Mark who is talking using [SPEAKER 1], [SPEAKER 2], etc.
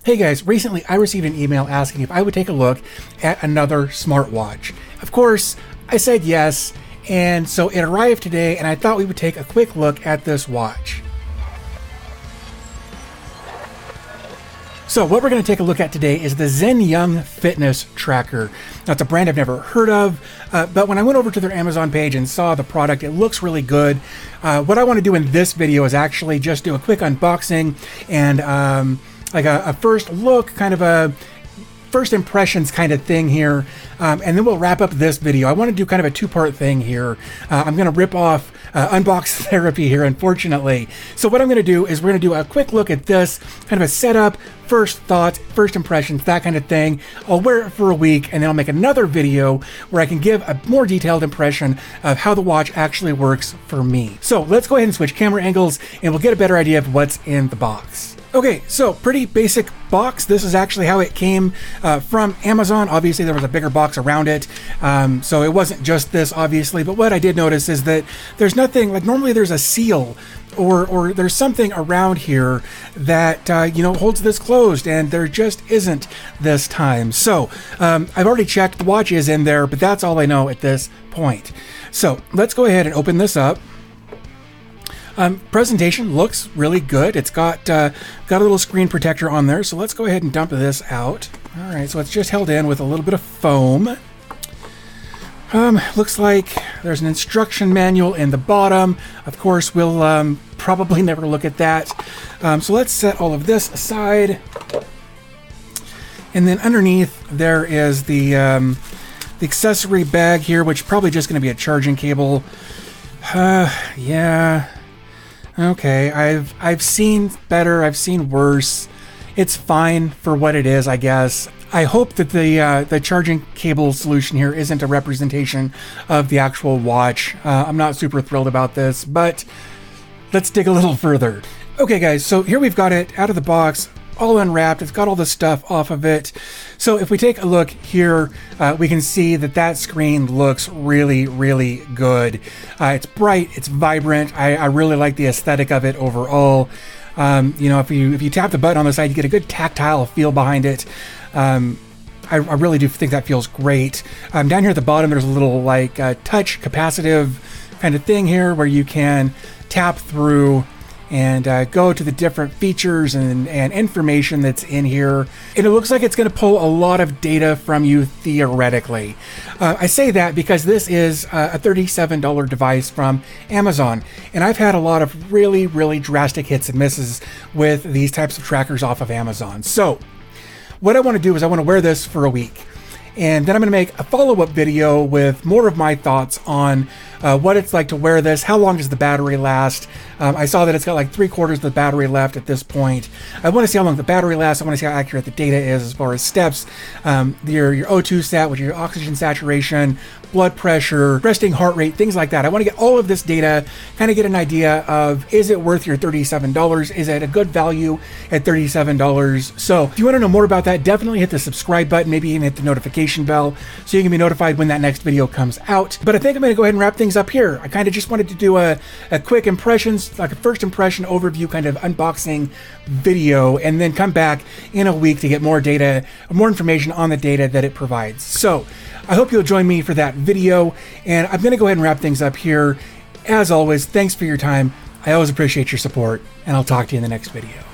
[SPEAKER 1] Hey guys, recently I received an email asking if I would take a look at another smartwatch. Of course, I said yes, and so it arrived today and I thought we would take a quick look at this watch. So what we're going to take a look at today is the XINYUNG Fitness Tracker. Now, it's a brand I've never heard of, but when I went over to their Amazon page and saw the product, it looks really good. What I want to do in this video is actually just do a quick unboxing and like a first look, kind of a first impressions kind of thing here, and then we'll wrap up this video. I want to do kind of a two-part thing here. I'm going to rip off unbox therapy here, unfortunately. So what I'm going to do is we're going to do a quick look at this, kind of a setup, first thoughts, first impressions, that kind of thing. I'll wear it for a week, and then I'll make another video where I can give a more detailed impression of how the watch actually works for me. So let's go ahead and switch camera angles, and we'll get a better idea of what's in the box. Okay, so pretty basic box. This is actually how it came from Amazon. Obviously, there was a bigger box around it, so it wasn't just this, obviously. But what I did notice is that there's nothing, like normally there's a seal or there's something around here that, holds this closed, and there just isn't this time. So I've already checked, the watch is in there, but that's all I know at this point. So let's go ahead and open this up. Presentation looks really good. It's got a little screen protector on there, so let's go ahead and dump this out. All right, so it's just held in with a little bit of foam. Looks like there's an instruction manual in the bottom. Of course, we'll probably never look at that. So let's set all of this aside. And then underneath there is the accessory bag here, which is probably just going to be a charging cable. Yeah. Okay, I've seen better, I've seen worse. It's fine for what it is, I guess. I hope that the charging cable solution here isn't a representation of the actual watch. I'm not super thrilled about this, but let's dig a little further. Okay guys, so here we've got it out of the box, all unwrapped. It's got all the stuff off of it. So if we take a look here, we can see that screen looks really, really good. It's bright, it's vibrant. I really like the aesthetic of it overall. If you tap the button on the side, you get a good tactile feel behind it. I really do think that feels great. Down here at the bottom, there's a little like touch capacitive kind of thing here where you can tap through and go to the different features and information that's in here. And it looks like it's going to pull a lot of data from you theoretically. I say that because this is a $37 device from Amazon. And I've had a lot of really, really drastic hits and misses with these types of trackers off of Amazon. So what I want to do is I want to wear this for a week. And then I'm going to make a follow-up video with more of my thoughts on what it's like to wear this. How long does the battery last? I saw that it's got like 3/4 of the battery left at this point. I want to see how long the battery lasts. I want to see how accurate the data is as far as steps, your O2 stat, which is your oxygen saturation, blood pressure, resting heart rate, things like that. I want to get all of this data, kind of get an idea of, is it worth your $37? Is it a good value at $37? So if you want to know more about that, definitely hit the subscribe button, maybe even hit the notification bell so you can be notified when that next video comes out. But I think I'm going to go ahead and wrap things up here. I kind of just wanted to do a quick impressions, like a first impression overview kind of unboxing video, and then come back in a week to get more data, more information on the data that it provides. So I hope you'll join me for that video, and I'm going to go ahead and wrap things up here. As always, thanks for your time. I always appreciate your support, and I'll talk to you in the next video.